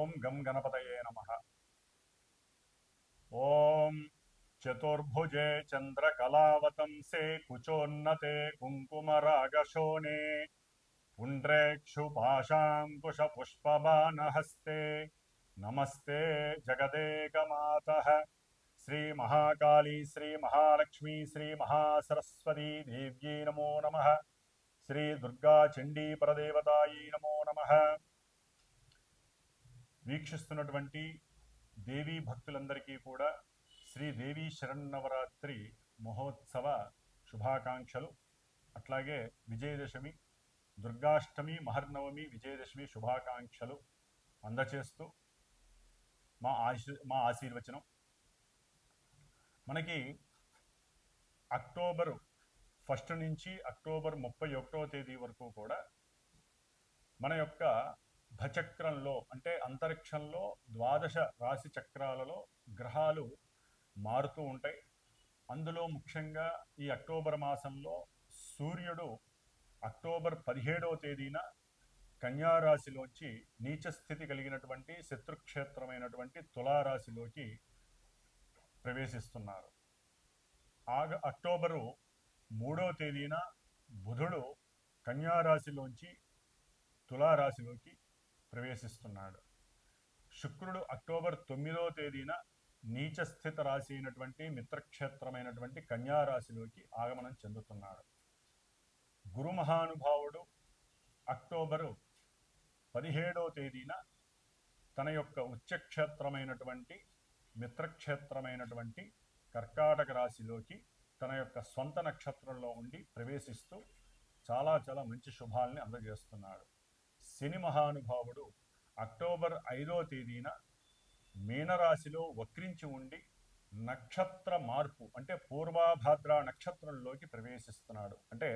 ఓం గం గణపతయే నమః. ఓం చతుర్భుజే చంద్రకళావతంసే కుచోన్నతే కుంకుమరాగశోణే పుండ్రేక్షుపాశాంకుశపుష్పబాణహస్తే నమస్తే జగదేకమాతః. శ్రీమహాకాళీ శ్రీమహాలక్ష్మీ శ్రీమహాసరస్వతీ దేవ్యై నమో నమః. శ్రీ దుర్గా చండీ పరదేవతాయై నమో నమః. వీక్షిస్తున్నటువంటి దేవీ భక్తులందరికీ కూడా శ్రీదేవీ శరన్నవరాత్రి మహోత్సవ శుభాకాంక్షలు. అట్లాగే విజయదశమి, దుర్గాష్టమి, మహర్నవమి, విజయదశమి శుభాకాంక్షలు అందచేస్తూ మా ఆశీర్వచనం. మనకి అక్టోబరు 1 నుంచి అక్టోబర్ 31వ తేదీ వరకు కూడా మన యొక్క భచక్రంలో అంటే అంతరిక్షంలో ద్వాదశ రాశి చక్రాలలో గ్రహాలు మారుతూ ఉంటాయి. అందులో ముఖ్యంగా ఈ అక్టోబర్ మాసంలో సూర్యుడు అక్టోబర్ 17వ తేదీన కన్యారాశిలోంచి నీచస్థితి కలిగినటువంటి శత్రుక్షేత్రమైనటువంటి తులారాశిలోకి ప్రవేశిస్తున్నారు. అక్టోబరు 3వ తేదీన బుధుడు కన్యారాశిలోంచి తులారాశిలోకి ప్రవేశిస్తున్నాడు. శుక్రుడు అక్టోబర్ 9వ తేదీన నీచస్థిత రాశి అయినటువంటి మిత్రక్షేత్రమైనటువంటి కన్యారాశిలోకి ఆగమనం చెందుతున్నాడు. గురు మహానుభావుడు అక్టోబరు 17వ తేదీన తన యొక్క ఉచ్చక్షేత్రమైనటువంటి మిత్రక్షేత్రమైనటువంటి కర్కాటక రాశిలోకి తన యొక్క స్వంత నక్షత్రంలో ఉండి ప్రవేశిస్తూ చాలా చాలా మంచి శుభాల్ని అందజేస్తున్నాడు. శని మహానుభావుడు అక్టోబర్ 5వ తేదీన మీనరాశిలో వక్రించి ఉండి నక్షత్ర మార్పు అంటే పూర్వాభాద్ర నక్షత్రంలోకి ప్రవేశిస్తున్నాడు, అంటే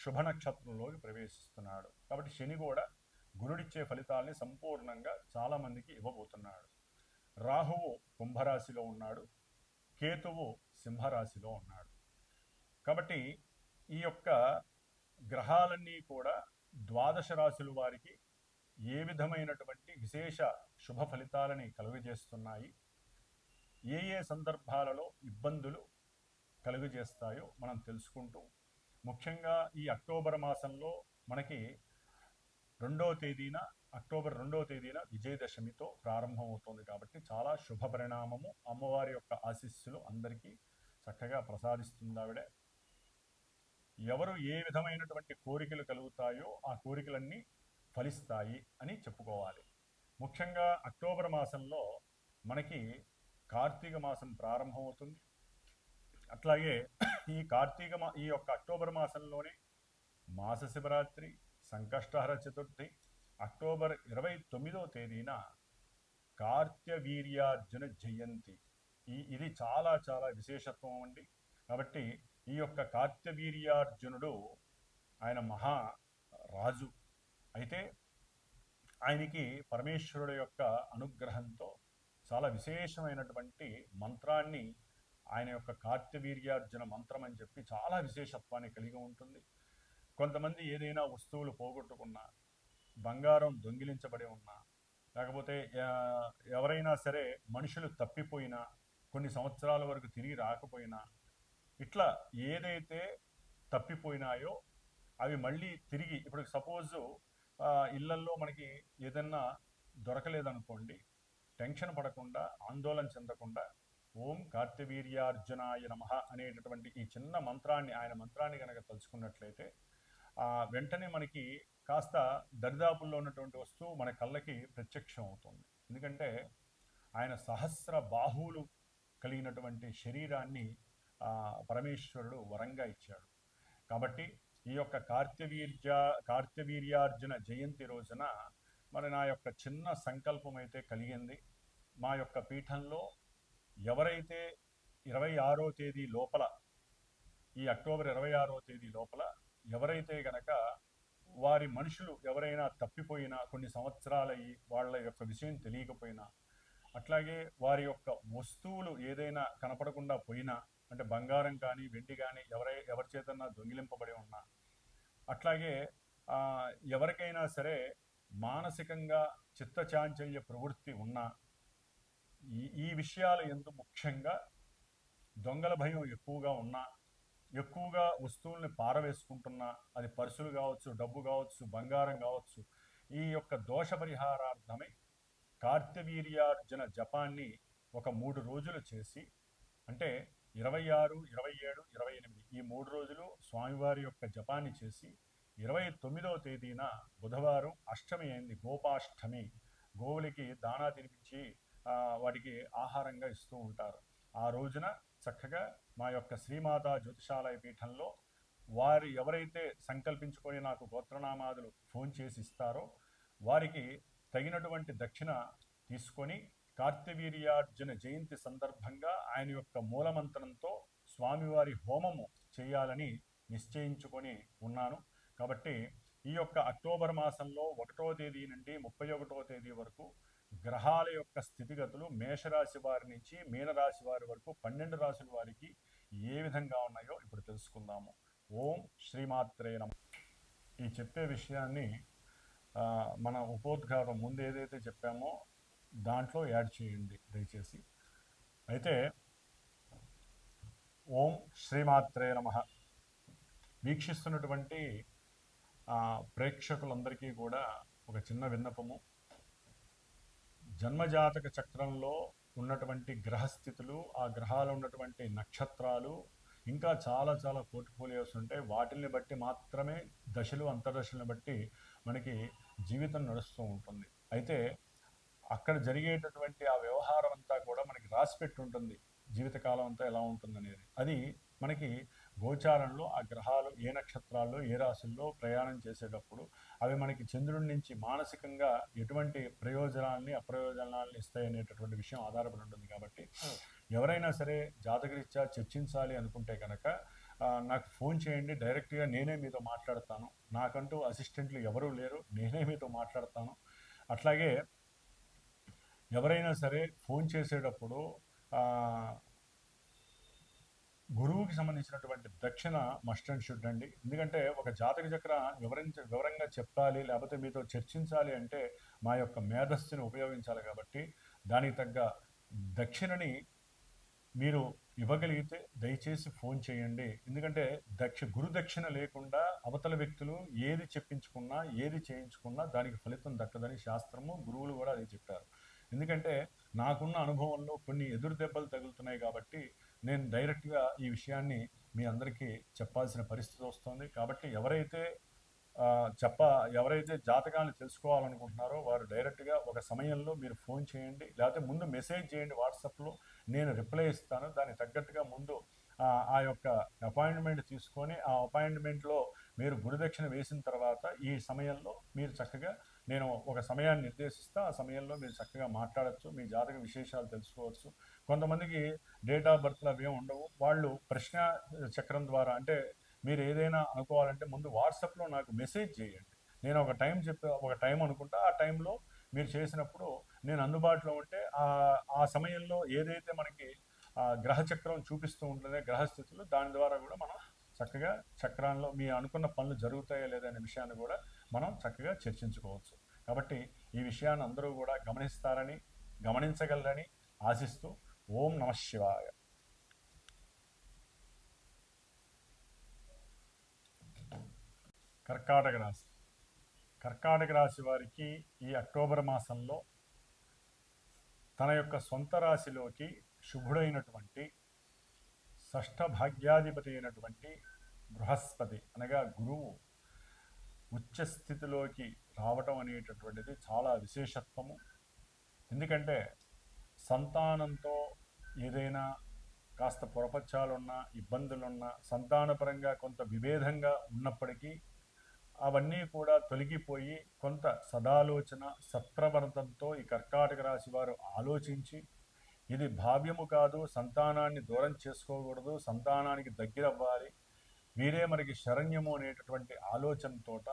శుభ నక్షత్రంలోకి ప్రవేశిస్తున్నాడు. కాబట్టి శని కూడా గురుడిచ్చే ఫలితాల్ని సంపూర్ణంగా చాలామందికి ఇవ్వబోతున్నాడు. రాహువు కుంభరాశిలో ఉన్నాడు, కేతువు సింహరాశిలో ఉన్నాడు. కాబట్టి ఈ యొక్క గ్రహాలన్నీ కూడా ద్వాదశ రాశుల వారికి ఏ విధమైనటువంటి విశేష శుభ ఫలితాలని కలుగజేస్తున్నాయి, ఏ ఏ సందర్భాలలో ఇబ్బందులు కలుగజేస్తాయో మనం తెలుసుకుంటూ, ముఖ్యంగా ఈ అక్టోబర్ మాసంలో మనకి అక్టోబర్ 2వ తేదీన విజయదశమితో ప్రారంభమవుతుంది. కాబట్టి చాలా శుభ పరిణామము. అమ్మవారి యొక్క ఆశీస్సులు అందరికీ చక్కగా ప్రసాదిస్తుంది ఆవిడ. ఎవరు ఏ విధమైనటువంటి కోరికలు కలుగుతాయో ఆ కోరికలన్నీ ఫలిస్తాయి అని చెప్పుకోవాలి. ముఖ్యంగా అక్టోబర్ మాసంలో మనకి కార్తీక మాసం ప్రారంభమవుతుంది. అట్లాగే ఈ యొక్క అక్టోబర్ మాసంలోనే మాస శివరాత్రి, సంకష్టహర చతుర్థి, అక్టోబర్ 29వ తేదీన కార్త్యవీర్యార్జున జయంతి. ఇది చాలా చాలా విశేషత్వం అండి. కాబట్టి ఈ యొక్క కార్త్యవీర్యార్జునుడు ఆయన మహారాజు అయితే ఆయనకి పరమేశ్వరుడు యొక్క అనుగ్రహంతో చాలా విశేషమైనటువంటి మంత్రాన్ని, ఆయన యొక్క కార్త్యవీర్యార్జున మంత్రం అని చెప్పి చాలా విశేషత్వాన్ని కలిగి ఉంటుంది. కొంతమంది ఏదైనా వస్తువులు పోగొట్టుకున్నా, బంగారం దొంగిలించబడి ఉన్నా, లేకపోతే ఎవరైనా సరే మనుషులు తప్పిపోయినా, కొన్ని సంవత్సరాల వరకు తిరిగి రాకపోయినా, ఇట్లా ఏదైతే తప్పిపోయినాయో అవి మళ్ళీ తిరిగి, ఇప్పుడు సపోజు ఇళ్లల్లో మనకి ఏదన్నా దొరకలేదనుకోండి, టెన్షన్ పడకుండా, ఆందోళన చెందకుండా ఓం కార్త్యవీర్యార్జునాయ నమః అనేటటువంటి ఈ చిన్న మంత్రాన్ని, ఆయన మంత్రాన్ని కనుక తలుచుకున్నట్లయితే వెంటనే మనకి కాస్త దరిదాపుల్లో ఉన్నటువంటి వస్తువు మన కళ్ళకి ప్రత్యక్షం అవుతుంది. ఎందుకంటే ఆయన సహస్ర బాహువులు కలిగినటువంటి శరీరాన్ని పరమేశ్వరుడు వరంగా ఇచ్చాడు. కాబట్టి ఈ యొక్క కార్త్యవీర్యార్జున జయంతి రోజున మరి నా యొక్క చిన్న సంకల్పం అయితే కలిగింది. మా యొక్క పీఠంలో ఎవరైతే 26వ తేదీ లోపల, ఈ అక్టోబర్ 26వ తేదీ లోపల ఎవరైతే గనక వారి మనుషులు ఎవరైనా తప్పిపోయినా, కొన్ని సంవత్సరాలయ్యి వాళ్ళ యొక్క విషయం తెలియకపోయినా, అట్లాగే వారి యొక్క వస్తువులు ఏదైనా కనపడకుండా పోయినా, అంటే బంగారం కానీ వెండి కానీ ఎవరి చేతన్నా దొంగిలింపబడి ఉన్నా, అట్లాగే ఎవరికైనా సరే మానసికంగా చిత్తచాంచల్య ప్రవృత్తి ఉన్న ఈ విషయాల యందు ముఖ్యంగా దొంగల భయం ఎక్కువగా ఉన్నా, ఎక్కువగా వస్తువుల్ని పారవేసుకుంటున్నా, అది పర్సులు కావచ్చు, డబ్బు కావచ్చు, బంగారం కావచ్చు, ఈ యొక్క దోష పరిహారార్థమై కార్తవీర్యార్జున జపాన్ని ఒక 3 రోజులు చేసి, అంటే 26, 27, 28 ఈ 3 రోజులు స్వామివారి యొక్క జపాన్ని చేసి 29వ తేదీన బుధవారం అష్టమి అయింది, గోపాష్టమి, గోవులకి దానా తినిపించి వాటికి ఆహారంగా ఇస్తూ ఉంటారు. ఆ రోజున చక్కగా మా యొక్క శ్రీమాతా జ్యోతిషాలయ పీఠంలో వారు ఎవరైతే సంకల్పించుకొని నాకు గోత్రనామాదులు ఫోన్ చేసి ఇస్తారో వారికి తగినటువంటి దక్షిణ తీసుకొని కార్తవీర్యార్జున జయంతి సందర్భంగా ఆయన యొక్క మూలమంత్రంతో స్వామివారి హోమము చేయాలని నిశ్చయించుకొని ఉన్నాను. కాబట్టి ఈ యొక్క అక్టోబర్ మాసంలో 1వ తేదీ నుండి 31వ తేదీ వరకు గ్రహాల యొక్క స్థితిగతులు మేషరాశి వారి నుంచి మీనరాశి వారి వరకు 12 రాశుల వారికి ఏ విధంగా ఉన్నాయో ఇప్పుడు తెలుసుకుందాము. ఓం శ్రీమాత్రే నమః. ఈ చెప్పే విషయాన్ని మన ఉపోద్ఘాతం ముందు ఏదైతే చెప్పామో దాంట్లో యాడ్ చేయండి దయచేసి. అయితే ఓం శ్రీమాత్రే నమః. వీక్షిస్తున్నటువంటి ప్రేక్షకులందరికీ కూడా ఒక చిన్న విన్నపము. జన్మజాతక చక్రంలో ఉన్నటువంటి గ్రహస్థితులు, ఆ గ్రహాలు ఉన్నటువంటి నక్షత్రాలు, ఇంకా చాలా చాలా పోర్ట్ఫోలియోస్ ఉంటాయి. వాటిని బట్టి మాత్రమే దశలు అంతర్దశలను బట్టి మనకి జీవితం నడుస్తూ ఉంటుంది. అయితే అక్కడ జరిగేటటువంటి ఆ వ్యవహారం అంతా కూడా మనకి రాసిపెట్టి ఉంటుంది, జీవితకాలం అంతా ఎలా ఉంటుందనేది. అది మనకి గోచారంలో ఆ గ్రహాలు ఏ నక్షత్రాల్లో ఏ రాశుల్లో ప్రయాణం చేసేటప్పుడు అవి మనకి చంద్రుడి నుంచి మానసికంగా ఎటువంటి ప్రయోజనాల్ని అప్రయోజనాల్ని ఇస్తాయి అనేటటువంటి విషయం ఆధారపడి ఉంటుంది. కాబట్టి ఎవరైనా సరే జాతకరీత్యా చర్చించాలి అనుకుంటే కనుక నాకు ఫోన్ చేయండి, డైరెక్ట్గా నేనే మీతో మాట్లాడతాను. నాకంటూ అసిస్టెంట్లు ఎవరూ లేరు, నేనే మీతో మాట్లాడతాను. అట్లాగే ఎవరైనా సరే ఫోన్ చేసేటప్పుడు గురువుకి సంబంధించినటువంటి దక్షిణ మస్ట్ అండ్ షుడ్ అండి. ఎందుకంటే ఒక జాతక చక్ర వివరంగా చెప్పాలి, లేకపోతే మీతో చర్చించాలి అంటే మా యొక్క మేధస్సుని ఉపయోగించాలి. కాబట్టి దానికి తగ్గ దక్షిణని మీరు ఇవ్వగలిగితే దయచేసి ఫోన్ చేయండి. ఎందుకంటే గురు దక్షిణ లేకుండా అవతల వ్యక్తులు ఏది చెప్పించుకున్నా ఏది చేయించుకున్నా దానికి ఫలితం దక్కదని శాస్త్రము, గురువులు కూడా అది చెప్పారు. ఎందుకంటే నాకున్న అనుభవంలో కొన్ని ఎదురు దెబ్బలు తగులుతున్నాయి కాబట్టి నేను డైరెక్ట్గా ఈ విషయాన్ని మీ అందరికీ చెప్పాల్సిన పరిస్థితి వస్తుంది. కాబట్టి ఎవరైతే జాతకాన్ని తెలుసుకోవాలనుకుంటున్నారో వారు డైరెక్ట్గా ఒక సమయంలో మీరు ఫోన్ చేయండి, లేకపోతే ముందు మెసేజ్ చేయండి వాట్సాప్లో, నేను రిప్లై ఇస్తాను. దానికి తగ్గట్టుగా ముందు ఆ యొక్క అపాయింట్మెంట్ తీసుకొని ఆ అపాయింట్మెంట్లో మీరు గురుదక్షిణ వేసిన తర్వాత ఈ సమయంలో మీరు చక్కగా నేను ఒక సమయాన్ని నిర్దేశిస్తా, ఆ సమయంలో మీరు చక్కగా మాట్లాడచ్చు, మీ జాతక విశేషాలు తెలుసుకోవచ్చు. కొంతమందికి డేట్ ఆఫ్ బర్త్లు అవి ఉండవు, వాళ్ళు ప్రశ్న చక్రం ద్వారా, అంటే మీరు ఏదైనా అనుకోవాలంటే ముందు వాట్సాప్లో నాకు మెసేజ్ చేయండి. నేను ఒక టైం అనుకుంటా, ఆ టైంలో మీరు చేసినప్పుడు నేను అందుబాటులో ఉంటే ఆ సమయంలో ఏదైతే మనకి గ్రహచక్రం చూపిస్తూ ఉంటుందో గ్రహస్థితులు, దాని ద్వారా కూడా మనం చక్కగా చక్రాల్లో మీ అనుకున్న పనులు జరుగుతాయో లేదనే విషయాన్ని కూడా మనం చక్కగా చర్చించుకోవచ్చు. కాబట్టి ఈ విషయాన్ని అందరూ కూడా గమనించగలరని ఆశిస్తూ ఓం నమః శివాయ. కర్కాటక రాశి వారికి ఈ అక్టోబర్ మాసంలో తన యొక్క సొంత రాశిలోకి శుభుడైనటువంటి షష్ఠ భాగ్యాధిపతి అయినటువంటి బృహస్పతి అనగా గురువు ఉచ్చస్థితిలోకి రావటం అనేటటువంటిది చాలా విశేషత్వము. ఎందుకంటే సంతానంతో ఏదైనా కాస్త పొరపచ్చాలున్నా, ఇబ్బందులున్నా, సంతానపరంగా కొంత విభేదంగా ఉన్నప్పటికీ అవన్నీ కూడా తొలగిపోయి కొంత సదాలోచన సత్ప్రవర్తంతో ఈ కర్కాటక రాశి వారు ఆలోచించి ఇది భావ్యము కాదు, సంతానాన్ని దూరం చేసుకోకూడదు, సంతానానికి దగ్గరవ్వాలి, వీరే మనకి శరణ్యము అనేటటువంటి ఆలోచనతోట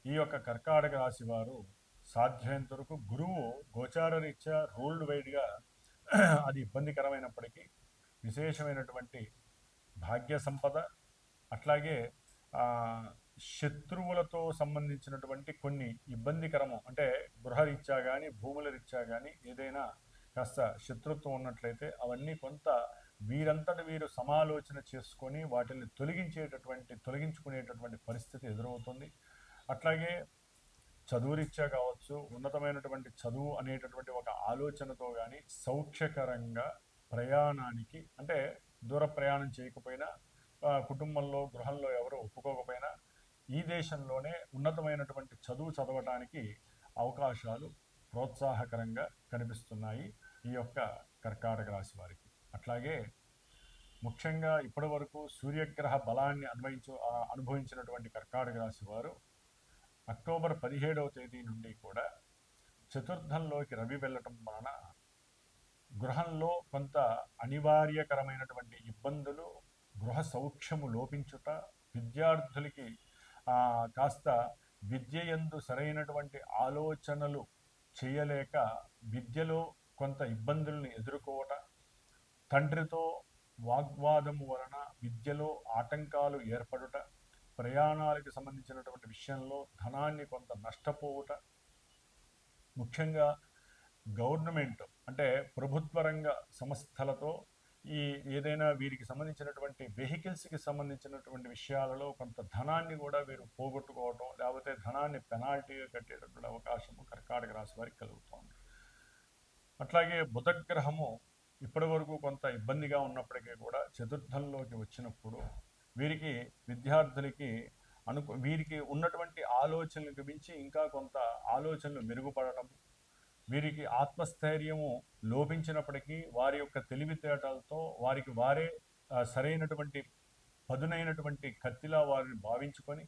ఈ యొక్క కర్కాటక రాశి వారు సాధ్యమైనంత వరకు గురువు గోచార రీత్యా రూల్డ్ వైడ్గా అది ఇబ్బందికరమైనప్పటికీ విశేషమైనటువంటి భాగ్య సంపద, అట్లాగే శత్రువులతో సంబంధించినటువంటి కొన్ని ఇబ్బందికరము అంటే గృహరీత్యా కానీ భూముల రీత్యా కానీ ఏదైనా కాస్త శత్రుత్వం ఉన్నట్లయితే అవన్నీ కొంత వీరంతట వీరు సమాలోచన చేసుకొని వాటిని తొలగించుకునేటటువంటి పరిస్థితి ఎదురవుతుంది. అట్లాగే చదువురీత్యా కావచ్చు, ఉన్నతమైనటువంటి చదువు అనేటటువంటి ఒక ఆలోచనతో కానీ సౌఖ్యకరంగా ప్రయాణానికి అంటే దూర ప్రయాణం చేయకపోయినా కుటుంబంలో గృహంలో ఎవరు ఒప్పుకోకపోయినా ఈ దేశంలోనే ఉన్నతమైనటువంటి చదువు చదవటానికి అవకాశాలు ప్రోత్సాహకరంగా కనిపిస్తున్నాయి ఈ యొక్క కర్కాటక రాశి వారికి. అట్లాగే ముఖ్యంగా ఇప్పటి వరకు సూర్యగ్రహ బలాన్ని అనుభవించినటువంటి కర్కాటక రాశి వారు అక్టోబర్ 17వ తేదీ నుండి కూడా చతుర్థంలోకి రవి వెళ్ళటం వలన గృహంలో కొంత అనివార్యకరమైనటువంటి ఇబ్బందులు, గృహ సౌఖ్యము లోపించుట, విద్యార్థులకి కాస్త విద్య యందు సరైనటువంటి ఆలోచనలు చేయలేక విద్యలో కొంత ఇబ్బందుల్ని ఎదుర్కోవట, తండ్రితో వాగ్వాదము వలన విద్యలో ఆటంకాలు ఏర్పడుట, ప్రయాణాలకు సంబంధించినటువంటి విషయంలో ధనాన్ని కొంత నష్టపోవుట, ముఖ్యంగా గవర్నమెంట్ అంటే ప్రభుత్వ రంగ సంస్థలతో ఈ ఏదైనా వీరికి సంబంధించినటువంటి వెహికల్స్కి సంబంధించినటువంటి విషయాలలో కొంత ధనాన్ని కూడా వీరు పోగొట్టుకోవటం, లేకపోతే ధనాన్ని పెనాల్టీగా కట్టేటటువంటి అవకాశము కర్కాటక రాశి వారికి కలుగుతోంది. అట్లాగే బుధగ్రహము ఇప్పటి వరకు కొంత ఇబ్బందిగా ఉన్నప్పటికీ కూడా చతుర్థంలోకి వచ్చినప్పుడు వీరికి విద్యార్థులకి వీరికి ఉన్నటువంటి ఆలోచనలకు మించి ఇంకా కొంత ఆలోచనలు మెరుగుపడటం, వీరికి ఆత్మస్థైర్యము లోపించినప్పటికీ వారి యొక్క తెలివితేటలతో వారికి వారే సరైనటువంటి పదునైనటువంటి కత్తిలా వారిని భావించుకొని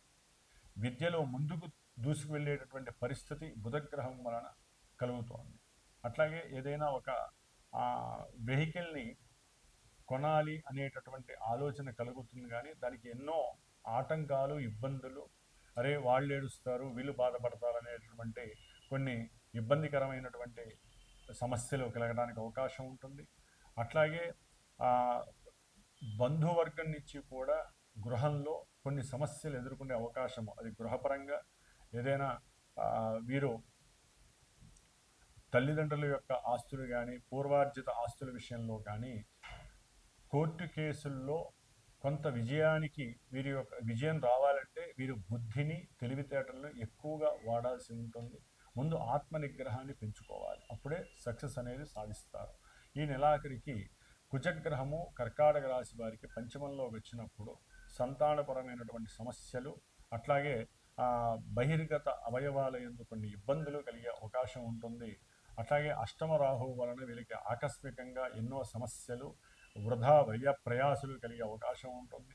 విద్యలో ముందుకు దూసుకు వెళ్ళేటటువంటి పరిస్థితి బుధగ్రహం వలన కలుగుతోంది. అట్లాగే ఏదైనా ఒక వెహికల్ని కొనాలి అనేటటువంటి ఆలోచన కలుగుతుంది, కానీ దానికి ఎన్నో ఆటంకాలు, ఇబ్బందులు, అరే వాళ్ళు ఏడుస్తారు వీళ్ళు బాధపడతారు అనేటటువంటి కొన్ని ఇబ్బందికరమైనటువంటి సమస్యలు కలగడానికి అవకాశం ఉంటుంది. అట్లాగే బంధువర్గం నుంచి కూడా గృహంలో కొన్ని సమస్యలు ఎదుర్కొనే అవకాశము, అది గృహపరంగా ఏదైనా వీరు తల్లిదండ్రుల యొక్క ఆస్తులు కానీ పూర్వార్జిత ఆస్తుల విషయంలో కానీ కోర్టు కేసుల్లో కొంత వీరి యొక్క విజయం రావాలంటే వీరు బుద్ధిని, తెలివితేటలను ఎక్కువగా వాడాల్సి ఉంటుంది. ముందు ఆత్మ నిగ్రహాన్ని పెంచుకోవాలి, అప్పుడే సక్సెస్ అనేది సాధిస్తారు. ఈ నెలాఖరికి కుజగ్రహము కర్కాటక రాశి వారికి పంచమంలో వచ్చినప్పుడు సంతానపరమైనటువంటి సమస్యలు, అట్లాగే బహిర్గత అవయవాల యందు కొన్ని ఇబ్బందులు కలిగే అవకాశం ఉంటుంది. అట్లాగే అష్టమ రాహువు వలన వీరికి ఆకస్మికంగా ఎన్నో సమస్యలు, వృధా వ్యయ ప్రయాసులు కలిగే అవకాశం ఉంటుంది.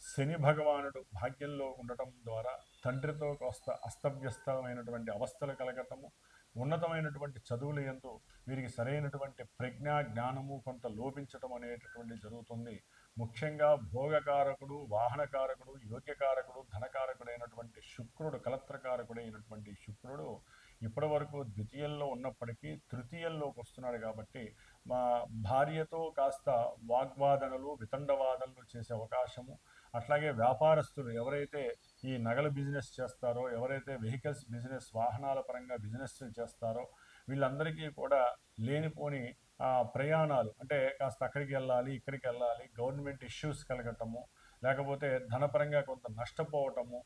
శని భగవానుడు భాగ్యంలో ఉండటం ద్వారా తండ్రితో కాస్త అస్తవ్యస్తమైనటువంటి అవస్థలు కలగటము, ఉన్నతమైనటువంటి చదువుల యందు వీరికి సరైనటువంటి ప్రజ్ఞా జ్ఞానము కొంత లోపించటం అనేటటువంటి జరుగుతుంది. ముఖ్యంగా భోగకారకుడు, వాహనకారకుడు, యోగ్యకారకుడు, ధనకారకుడైనటువంటి శుక్రుడు, కలత్రకారకుడైనటువంటి శుక్రుడు ఇప్పటి వరకు ద్వితీయంలో ఉన్నప్పటికీ తృతీయంలోకి వస్తున్నాడు. కాబట్టి మా భార్యతో కాస్త వాగ్వాదనలు, వితండవాదనలు చేసే అవకాశము, అట్లాగే వ్యాపారస్తులు ఎవరైతే ఈ నగల బిజినెస్ చేస్తారో, ఎవరైతే వెహికల్స్ బిజినెస్, వాహనాల పరంగా బిజినెస్ చేస్తారో వీళ్ళందరికీ కూడా లేనిపోని ప్రయాణాలు అంటే కాస్త అక్కడికి వెళ్ళాలి, ఇక్కడికి వెళ్ళాలి, గవర్నమెంట్ ఇష్యూస్ కలగటము, లేకపోతే ధనపరంగా కొంత నష్టపోవటము,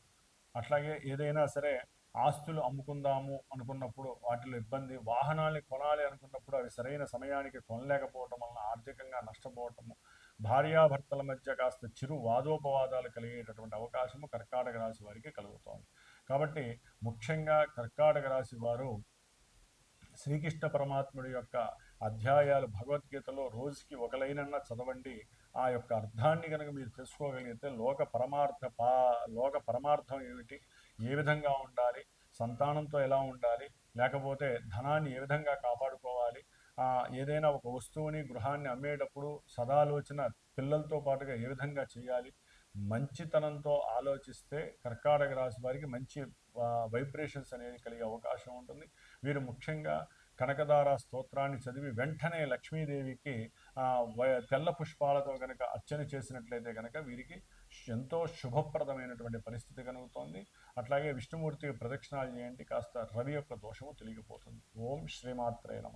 అట్లాగే ఏదైనా సరే ఆస్తులు అమ్ముకుందాము అనుకున్నప్పుడు వాటిలో ఇబ్బంది, వాహనాల్ని కొనాలి అనుకున్నప్పుడు అవి సరైన సమయానికి కొనలేకపోవటం వలన ఆర్థికంగా నష్టపోవటము, భార్యాభర్తల మధ్య కాస్త చిరు వాదోపవాదాలు కలిగేటటువంటి అవకాశము కర్కాటక రాశి వారికి కలుగుతోంది. కాబట్టి ముఖ్యంగా కర్కాటక రాశి వారు శ్రీకృష్ణ పరమాత్ముడి యొక్క అధ్యాయాలు భగవద్గీతలో రోజుకి ఒక లైనన్నా చదవండి. ఆ యొక్క అర్థాన్ని కనుక మీరు తెలుసుకోగలిగితే లోక పరమార్థం ఏమిటి, ఏ విధంగా ఉండాలి, సంతానంతో ఎలా ఉండాలి, లేకపోతే ధనాన్ని ఏ విధంగా కాపాడుకోవాలి, ఏదైనా ఒక వస్తువుని గృహాన్ని అమ్మేటప్పుడు సదాలోచన పిల్లలతో పాటుగా ఏ విధంగా చేయాలి, మంచితనంతో ఆలోచిస్తే కర్కాటక రాశి వారికి మంచి వైబ్రేషన్స్ అనేది కలిగే అవకాశం ఉంటుంది. వీరు ముఖ్యంగా కనకదార స్తోత్రాన్ని చదివి వెంటనే లక్ష్మీదేవికి తెల్ల పుష్పాలతో కనుక అర్చన చేసినట్లయితే కనుక వీరికి ఎంతో శుభప్రదమైనటువంటి పరిస్థితి కలుగుతోంది. అట్లాగే విష్ణుమూర్తికి ప్రదక్షిణాలు చేయండి, కాస్త రవి యొక్క దోషము తొలగిపోతుంది. ఓం శ్రీమాత్రే నమః.